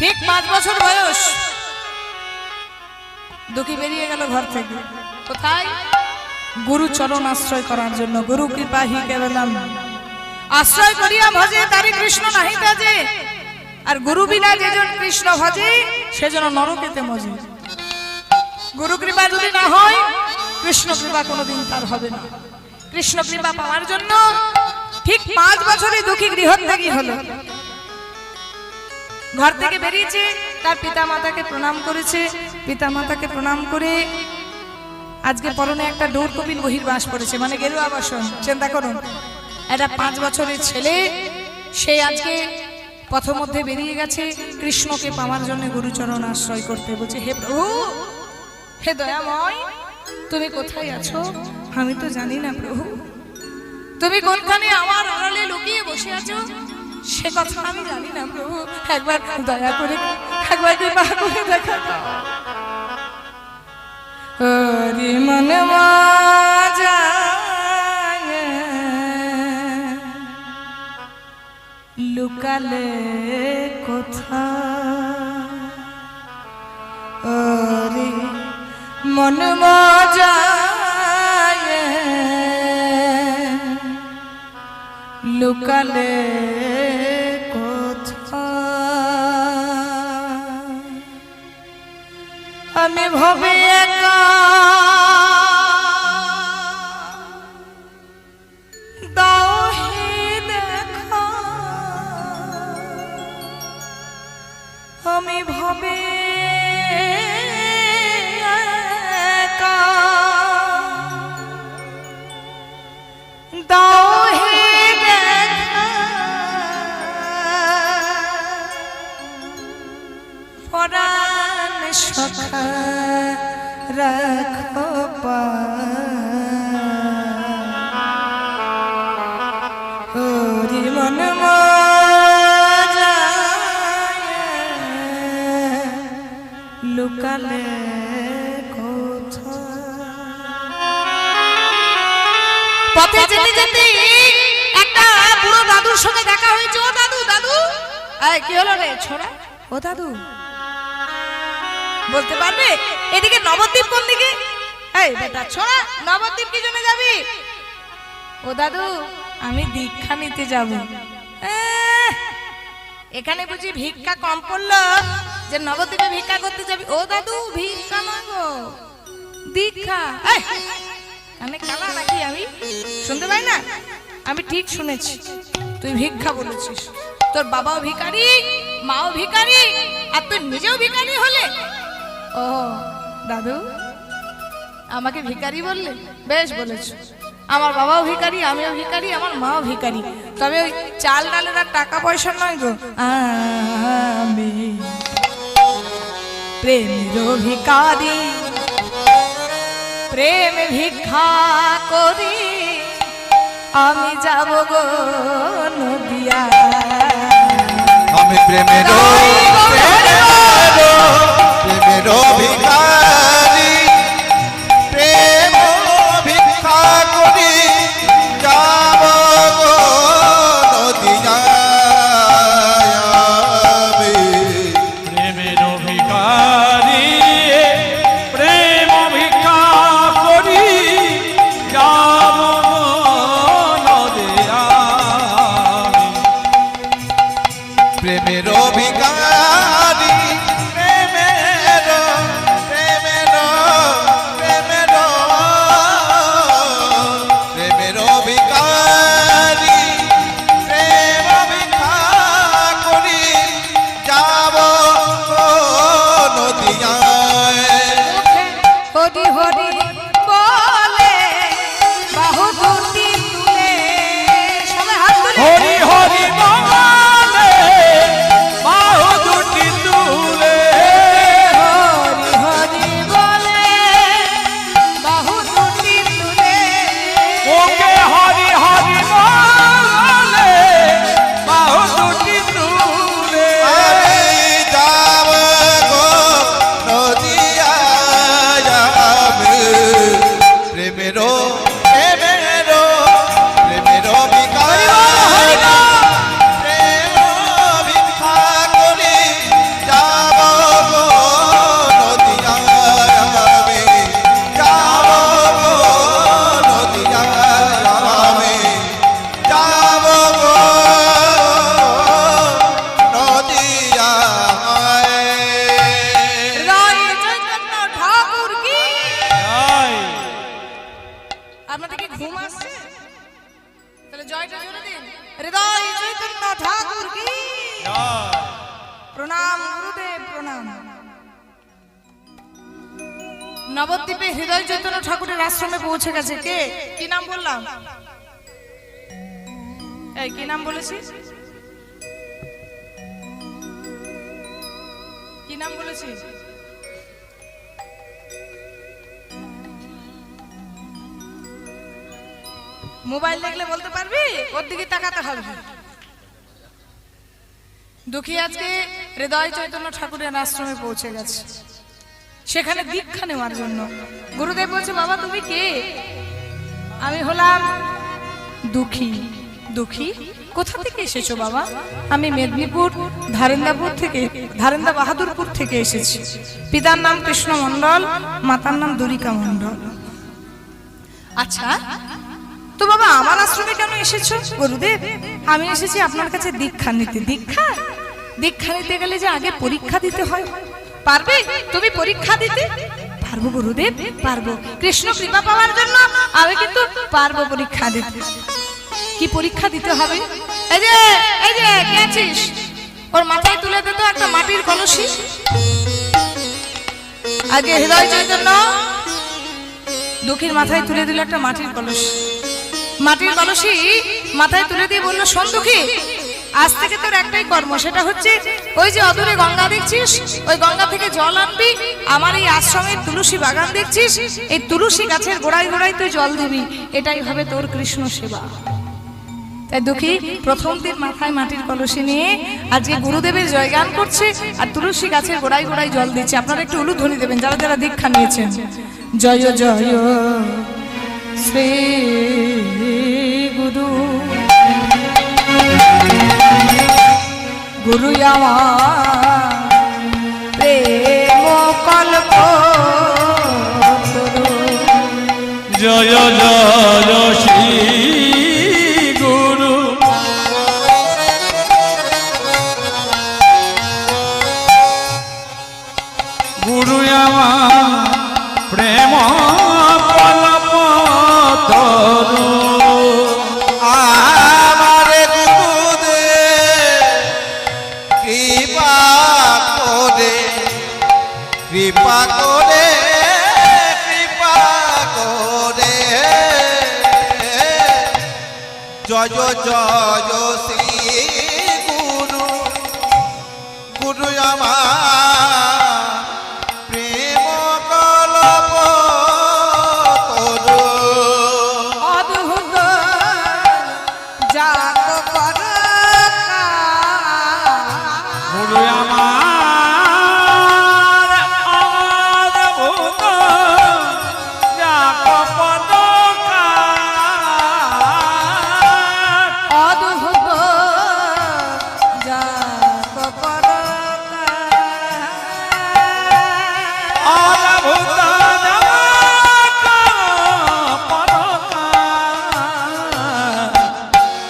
ঠিক 5 বছর বয়স দুঃখী বেরিয়ে গেল ঘর থেকে। কোথায়? গুরু চরণ আশ্রয় করার জন্য। গুরু কৃপা হি কেবলম আশ্রয় করিয়া ভজে তারি কৃষ্ণ নাহি তাজে। আর গুরু বিনা যেজন কৃষ্ণ ভজে সেজন নরকেতে মজে। গুরু কৃপা যদি না হয় কৃষ্ণ কৃপা কোনোদিন তার হবে না। কৃষ্ণ কৃপা পাওয়ার জন্য ঠিক 5 বছরে দুঃখী গৃহত্যাগী হলো। ঘর থেকে বেরিয়েছে, তার পিতা মাতাকে প্রণাম করেছে। পিতা মাতাকে প্রণাম করে আজকে পরনে একটা ডোর কপিল বহির্বাস পড়েছে, মানে গেরুয়া বসন। চিন্তা করুন, একটা 5 বছরের ছেলে, সে আজকে পথমধ্যে বেরিয়ে গেছে কৃষ্ণকে পাওয়ার জন্য গুরুচরণ আশ্রয় করতে। বলছে, হে প্রভু, হে দয়াময়, তুমি কোথায় আছো? আমি তো জানি না প্রভু, তুমি কোনখানে আমার আড়ালে লুকিয়ে বসে আছো সে কথা আমি জানি না প্রভু। একবার দয়া করে, একবার কৃপা করে দেখা দাও। হরি মন মাজা লুকালে কোথা, হরি মন মাজা লুকালে কোথা, আমি ভবে একা দাও হে দেখা, আমি ভবে একা দাও হে দেখা, পরাণ সখা রাখো হরি মন মাজা লুকালে কোথা। পথে যেতে যেতে একটা বুড়ো দাদুর সঙ্গে দেখা হয়েছে। ও দাদু, দাদু, কি হলো রে ছোড়া? ও দাদু, বলতে পারবে এদিকে নবদ্বীপ কোন দিকে? এই বেটা ছোড়া, নবদ্বীপ কি জন্য যাবি? ও দাদু, আমি দীক্ষা নিতে যাব। এখানে বুঝি ভিক্ষা কম পড়লো যে নবদ্বীপে ভিক্ষা করতে যাবি? ও দাদু, ভিক্ষা না গো, দীক্ষা। আমি কালা নাকি? আমি শুনতে পাই না? আমি ঠিক শুনেছি, তুই ভিক্ষা বলেছিস। তোর বাবাও ভিখারি, মাও ভিখারি, আর তুই নিজেও ভিখারি হলে। ও দাদু, আমাকে ভিখারি বললে? বেশ বলেছ। আমার বাবাও ভিখারি, আমিও ভিখারি, আমার মাও ভিখারি। তবে ওই চাল ডালের আর টাকা পয়সা নয় গো, আমি প্রেমের ভিখারি। প্রেম ভিক্ষা করি আমি যাব গো নদিয়া। আমি প্রেমের ভিখারি, প্রেম ভিক্ষা করি যাব গো নদিয়া। প্রেমের ভিখারি, প্রেম ভিক্ষা করি যাব নদিয়া। প্রেমের ভিখারি, প্রেমের প্রেমের প্রেমের প্রেমের ভিখারি, প্রেম ভিক্ষা করি যাব নদিয়ায়। হরি হরি বলে বাহু দুটি তুলে, সবাই হাত তুলে। হরি হরি বলে বাহু দুটি তুলে, হরি হরি বলে বাহু দুটি তুলে, ওকে হরি হরি বলে বাহু দুটি তুলে। আমি যাব গো নদিয়ায়, আমি ঠাকুর কি প্রণাম গুরুদেব প্রণাম। নবদ্বীপে হৃদয় চৈতন্য ঠাকুরের আশ্রমে পৌঁছে গেছে কে? কি নাম বললাম? এই কি নাম বলেছি? কি নাম বলেছি? মোবাইল দেখলে বলতে পারবি? ওর দিকে তাকাতে হবে। দুঃখী আজকে হৃদয় চৈতন্য ঠাকুরের আশ্রমে পৌঁছে গেছে, সেখানে দীক্ষা নেওয়ার জন্য। গুরুদেব বলছে, বাবা তুমি কে? আমি হলাম দুঃখী। দুঃখী? কোথা থেকে এসেছো বাবা? আমি মেদিনীপুর ধারেন্দা বাহাদুরপুর থেকে এসেছি। পিতার নাম কৃষ্ণ মণ্ডল, মাতার নাম দরিকা মণ্ডল। আচ্ছা, তো বাবা আমার আশ্রমে কেন এসেছো? গুরুদেব, আমি এসেছি আপনার কাছে দীক্ষা নিতে। দীক্ষা? দীক্ষা নিতে গেলে যে আগে পরীক্ষা দিতে হয়। পারবে তুমি পরীক্ষা দিতে? পারবো গুরুদেব, পারবো। কৃষ্ণ কৃপা পাওয়ার জন্য আমি কিন্তু পারবো পরীক্ষা দিতে। কি পরীক্ষা দিতে হবে? এই যে কে আছিস? ওর মাথায় তুলে দে তো একটা মাটির কলসি। আগে হৃদয় চৈতন্য দুঃখীর মাথায় তুলে দিল একটা মাটির কলসি। মাটির কলসি মাথায় তুলে দিয়ে বললো, শোন দুঃখী, আজ থেকে তোর একটাই কর্ম, সেটা হচ্ছে ওই যে অদূরে গঙ্গা দেখছিস, ওই গঙ্গা থেকে জল আনবি। আমার এই আশ্রমের তুলসী বাগান দেখছিস, এই তুলসী গাছের গোড়ায় গোড়ায় তুই জল দিবি। এটাই হবে তোর কৃষ্ণ সেবা। তাই দুঃখী প্রথম দিন মাথায় মাটির কলসি নিয়ে আজকে গুরুদেবের জয়গান করছে আর তুলসী গাছের গোড়ায় গোড়ায় জল দিচ্ছে। আপনারা একটু উলুধ্বনি দেবেন যারা যারা দীক্ষা নিয়েছেন। জয় জয় শ্রী গুরু, গুরু আমার প্রেম কল্প জয় জয় শ্রী গুরু, গুরু আমার প্রেম কল্প তরু। আমার গুরুদেব কৃপা করে, কৃপা করে, কৃপা করে, জয় জয় শ্রী গুরু, গুরু আমার প্রেম কল্প তরু। অদ্ভুত জাগ কর গুরু আমার অদ্ভুত অদ্ভুত জাগ কর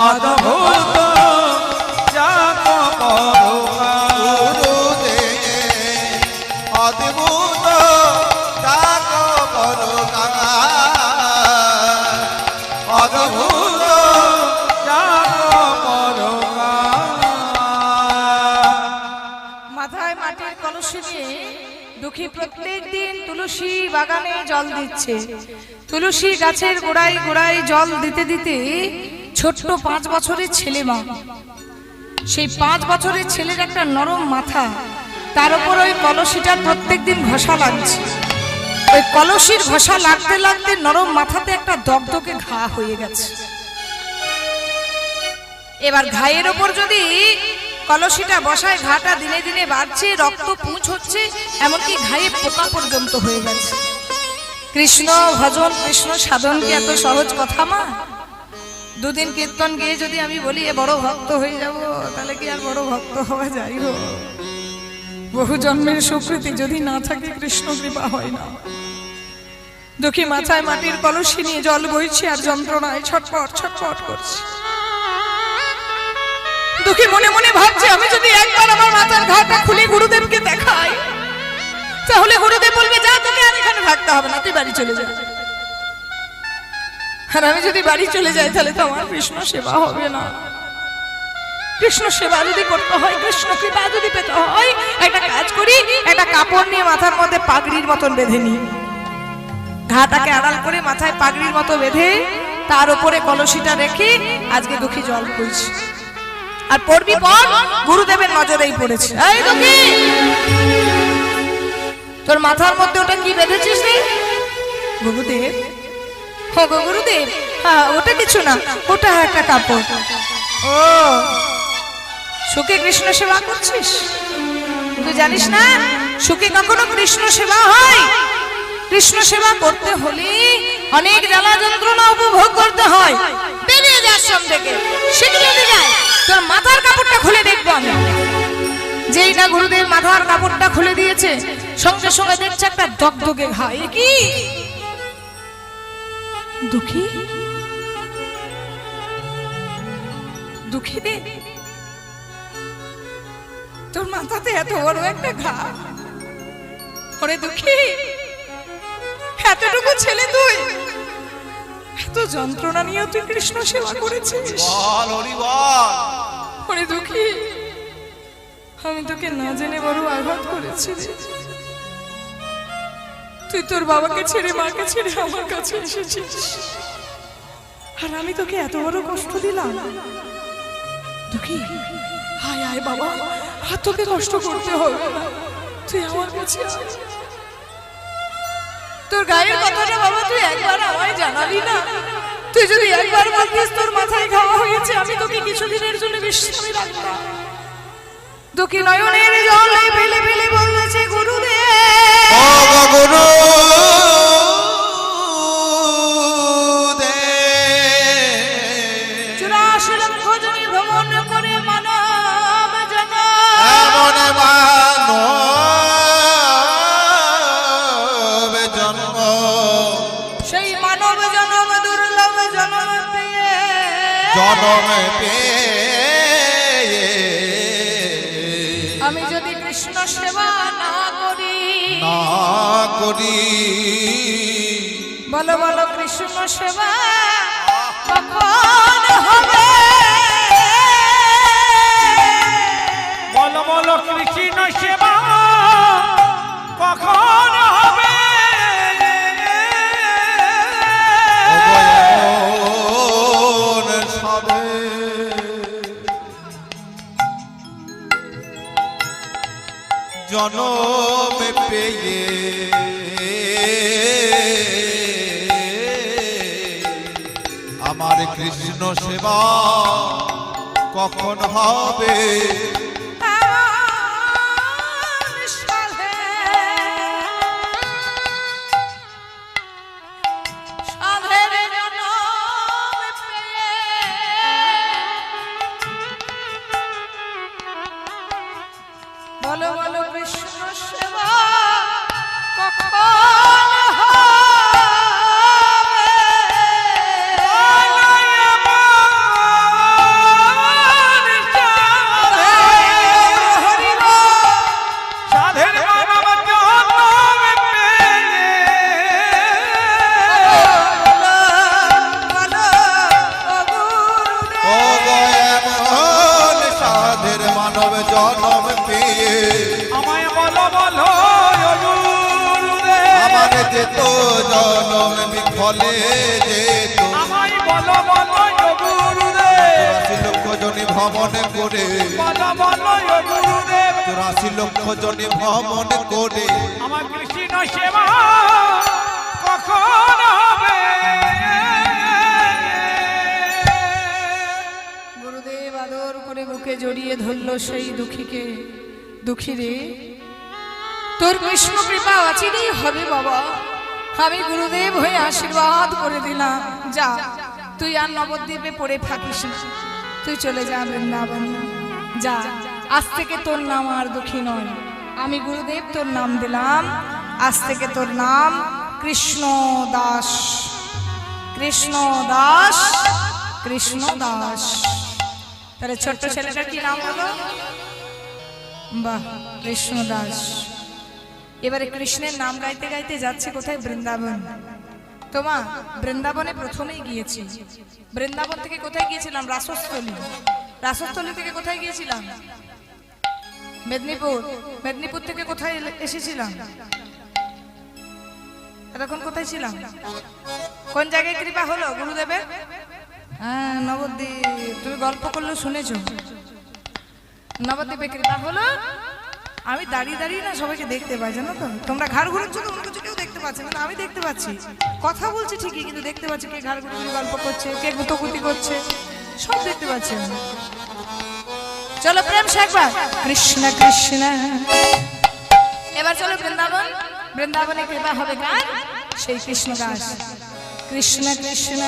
অদ্ভুত অদ্ভুত জাগ পরকা। গুরুদেব অদ্ভুত জাগ পরকা, অদ্ভুত মাথায় মাটির কলসি নিয়ে দুঃখী প্রত্যেক দিন তুলসী বাগানে জল দিচ্ছে। তুলসী গাছের গোড়ায় গোড়ায় জল দিতে দিতে ছোট্ট 5 বছরের ছেলে মা, সেই 5 বছরের ছেলের একটা নরম মাথা, তার উপর ওই কলসিটার প্রত্যেক দিন ঘষা লাগছে। ওই কলসির ঘষা লাগতে লাগতে নরম মাথাতে একটা দগদগে ঘা হয়ে গেছে। এবার ঘায়ের ওপর যদি কলসিটা বসায়, ঘাটা দিনে দিনে বাড়ছে, রক্ত পুঁজ হচ্ছে, এমনকি ঘায়ে পোকা পর্যন্ত হয়ে গেছে। কৃষ্ণ ভজন, কৃষ্ণ সাধন কি এত সহজ কথা মা? 2 দিন কীর্তন গিয়ে যদি আমি বলি এ বড় ভক্ত হয়ে যাব, তাহলে কি আর বড় ভক্ত হওয়া যায় গো? বহু জন্মের সুকৃতি যদি না থাকে কৃষ্ণ কৃপা হয় না। দুঃখী মাথায় মাটির কলসি নিয়ে জল বইছে আর যন্ত্রণায় ছটপট ছটপট করছে। দুঃখী মনে মনে ভাবছে, আমি যদি একবার আমার মাথার ঘাটা খুলে গুরুদেবকে দেখাই, তাহলে গুরুদেব বলবে, যা তোকে আর এখানে থাকতে হবে না, তুই বাড়ি চলে যা। আর আমি যদি বাড়ি চলে যাই তাহলে তো আমার কৃষ্ণ সেবা হবে না। কৃষ্ণ সেবা যদি করতে হয়, কৃষ্ণ কৃপা যদি পেতে হয়, একটা কাজ করি, একটা কাপড় নিয়ে মাথার মধ্যে পাগড়ির মতন বেঁধে নি, ঘাটাকে আড়াল করে মাথায় পাগড়ির মতো বেঁধে তার উপরে কলসিটা রেখে আজকে দুঃখী জল পড়ছি, আর পড়বি পর গুরুদেবের নজরেই পড়েছে। এই দুঃখী, তোর মাথার মধ্যে ওটা কি বেঁধেছিস রে? গুরুদেব, ও গো গুরুদেব, হ্যাঁ ওটা কিছু না, ওটা একটা কাপড়। ও, সুখে কৃষ্ণ সেবা করছিস? তুই জানিস না সুখে কখনো কৃষ্ণ সেবা হয়? কৃষ্ণ সেবা করতে হলে অনেক জ্বালা যন্ত্রণা উপভোগ করতে হয়। বেরিয়ে যা আশ্রম থেকে, শিখিয়ে যায়। তোর মাথার কাপড়টা খুলে দেখবো আমি। যেই না গুরুদেব মাথার কাপড়টা খুলে দিয়েছে, সঙ্গে সঙ্গে দেখছে একটা দগদগে ঘা। এ কি দুঃখী? দুঃখী দে, তোর মাথাতে এত বড় একটা ঘা। ওরে দুঃখী, এতটুকু ছেলে তুই এত যন্ত্রণা নিয়ে তুই কৃষ্ণ সেবা করেছিস? বল হরি বল। ওরে দুঃখী, আমি তোকে না জেনে বড় আঘাত করেছি রে। তুই তোর বাবাকে ছেড়ে মাকে ছেড়ে আমার কাছে এসেছিস, আর আমি তোকে এত বড় কষ্ট দিলাম। দুঃখী, আয় আয় বাবা, আর তোকে কষ্ট করতে হবে না, তুই আমার কাছে আয়। তোর গায়ের কথাটা বাবা তুই একবার আমায় জানালি না? তুই যদি একবার বলতিস তোর মাথায় ঘাওয়া হয়েছে, আমি তোকে কিছুদিনের জন্য বিশ্রামে রাখতাম। দুঃখী নয়নের জল ফেলে ফেলে বলছে গুরুদেব, ও গো গুরু দেব, 84 লক্ষ জনে ভ্রমণ করে মানব জন, এমন মানব জন্ম, সেই মানব জন্ম দুর্লভ জন্ম পেয়ে, জন্ম পেয়ে আমি যদি কৃষ্ণ সেবা না করি, না করি, বলো বলো কৃষ্ণ সেবা কখন হবে? বলো বলো কৃষ্ণ সেবা কখন হবে? ভগবান সাধে জনম পেয়ে আমার কৃষ্ণ সেবা কখন হবে? আমার সাধে, সাধের জনম পেয়ে, বলো বলো কৃষ্ণ সেবা কখন হবে? সাধের মানব জন্ম পেয়ে, ও গয়ামন সাধের মানব জনম পেয়ে আমায় বলো বলো ও গুরুদেব, আমার যেত জনম বিফলে যেত, আমায় বলো বলো ও গুরুদেব, 84 লক্ষ জনে ভ্রমণ করে, বলো বলো ও গুরুদেব, 84 লক্ষ জনে ভ্রমণ করে আমার কৃষ্ণ সেবা কখন হবে? গুরুদেব আদর করে বুকে জড়িয়ে ধরলো সেই দুঃখীকে। দুঃখী রে, তোর কৃষ্ণ কৃপা অচিরেই হবে বাবা। আমি গুরুদেব হয়ে আশীর্বাদ করে দিলাম। যা, তুই আর নবদ্বীপে পড়ে থাকিস না, তুই চলে যা বৃন্দাবন। যা, আজ থেকে তোর নাম আর দুঃখী নয়, আমি গুরুদেব তোর নাম দিলাম। আজ থেকে তোর নাম কৃষ্ণ দাস। কৃষ্ণ দাস, কৃষ্ণ দাস। তাহলে ছোট্ট ছেলেটার কি নাম হলো? বাহ, কৃষ্ণ দাস। এবারে কৃষ্ণের নাম গাইতে গাইতে যাচ্ছে কোথায়? বৃন্দাবন। তোমা বৃন্দাবনে প্রথমেই গিয়েছি। বৃন্দাবন থেকে কোথায় গিয়েছিলাম? রাসস্থলী। রাসস্থলী থেকে কোথায় গিয়েছিলাম? মেদিনীপুর। মেদিনীপুর থেকে কোথায় এসেছিলাম? এতক্ষণ কোথায় ছিলাম? কোন জায়গায় কৃপা হলো গুরুদেবের? হ্যাঁ, নবদ্বীপ। তুমি গল্প করলে শুনেছো, নবদ্বীপে কৃপা হলো। আমি দাঁড়িয়ে দাঁড়িয়ে না সবাইকে দেখতে পাই, জানো তো? তোমরা ঘাড় ঘুরোচ্ছ তো, অন্য কিছু কেউ দেখতে পাচ্ছে না, আমি দেখতে পাচ্ছি। কথা বলছি ঠিকই, কিন্তু দেখতে পাচ্ছি কে ঘাড় ঘুরে গল্প করছে, কে গুতগুতি করছে, সব দেখতে পাচ্ছি আমি। চলো প্রেম সে একবার কৃষ্ণ কৃষ্ণ। এবার চলো বৃন্দাবন। বৃন্দাবনে কৃপা হবে কার? সেই কৃষ্ণ দাস। কৃষ্ণ কৃষ্ণ।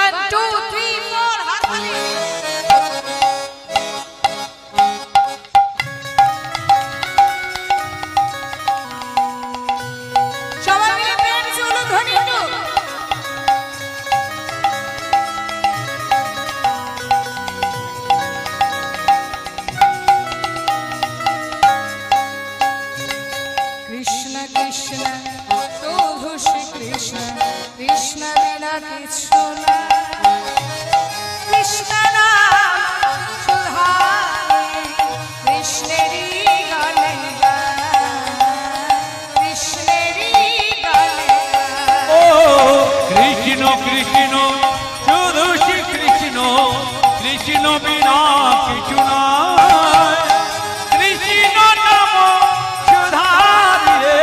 1 2 3 4 হাততালি। সবাই মিলে প্রেম সে উলুধ্বনি একটু। কৃষ্ণ কৃষ্ণ প্রভু শ্রী কৃষ্ণ, কৃষ্ণ বিনা কিছু না। কৃষ্ণ নাম সুধায়, কৃষ্ণেরই গানে গান, কৃষ্ণেরই গানে গান। ও কৃষ্ণ কৃষ্ণ শুধু শ্রী কৃষ্ণ, কৃষ্ণ বিনা কিছু নয়। কৃষ্ণ নাম সুধারে,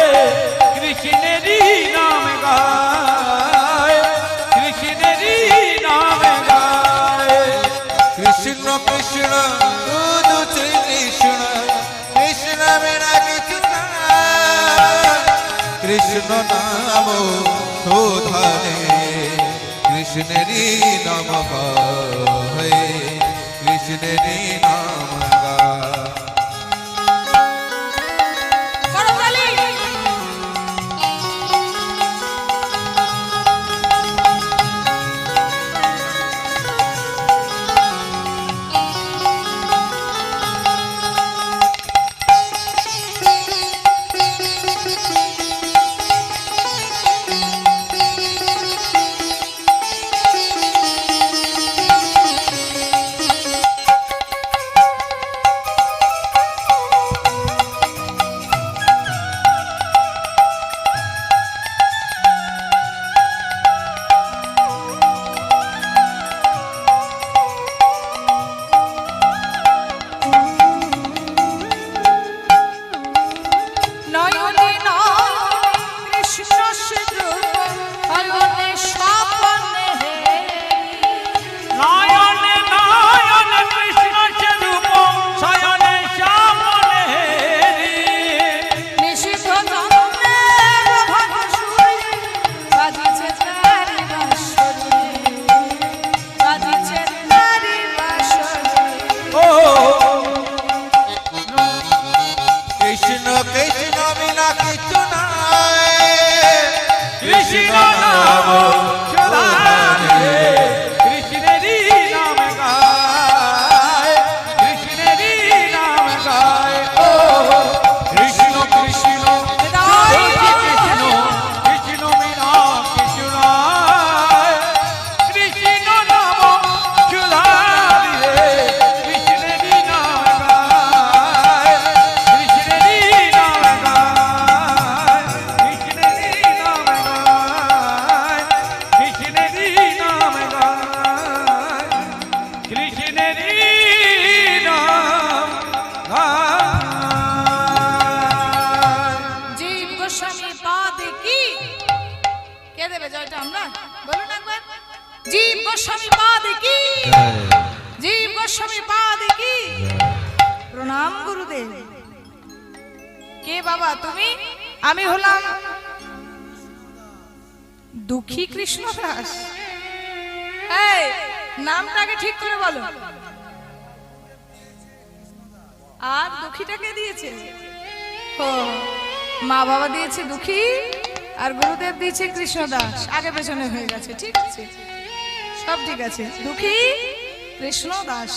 কৃষ্ণেরই নাম গায়, কৃষ্ণেরই নাম গায়। কৃষ্ণ কৃষ্ণ শুধু শ্রী কৃষ্ণ, কৃষ্ণ বিনা কিছু না। কৃষ্ণ নাম শোধানে, কৃষ্ণেরই নাম গায়, কৃষ্ণেরই নাম গায়। করতালি। নয়নে নয়নে কৃষ্ণ সুরূপ, অয়নে স্বপনে হে। নয়নে নয়নে কৃষ্ণ স্বরূপ, শয়নে শ্যামলে হেরি। নিশিথ চন্দ্রের ভাগ সুরে, বাজিছে তারি বাঁশরি, বাজিছে তারি বাঁশরি। ও কৃষ্ণ কৃষ্ণ বিনা কিছু নাই। কৃষ্ণ নাম সুধারে, কৃষ্ণেরই নাম গায়, কৃষ্ণেরই নাম গায়। ও কৃষ্ণ কৃষ্ণ শুধু কৃষ্ণ, কৃষ্ণ বিনা কিছু নয়। কৃষ্ণ নাম সুধারে, কৃষ্ণেরই নাম গায়, কৃষ্ণেরই নাম গায়, কৃষ্ণেরই নাম গায়, কৃষ্ণেরই নাম গায়, কৃষ্ণেরই নাম গায়। জীব গোস্বামী পাদ কি? কে দেবে জয়টা? আমরা বলুন একবার। জীব গোস্বামী পাদ কি? জীব গোস্বামী পাদ কি? প্রণাম গুরুদেব। কে বাবা তুমি? আমি হলাম দুঃখী কৃষ্ণ দাস। এই নামটাকে ঠিক করে বলো। আর দুঃখীটাকে দিয়েছে? ও মা বাবা দিয়েছে দুঃখী, আর গুরুদেব দিয়েছে কৃষ্ণ দাস। আগে পেছনে হয়ে গেছে, ঠিক আছে, সব ঠিক আছে। দুঃখী কৃষ্ণ দাস।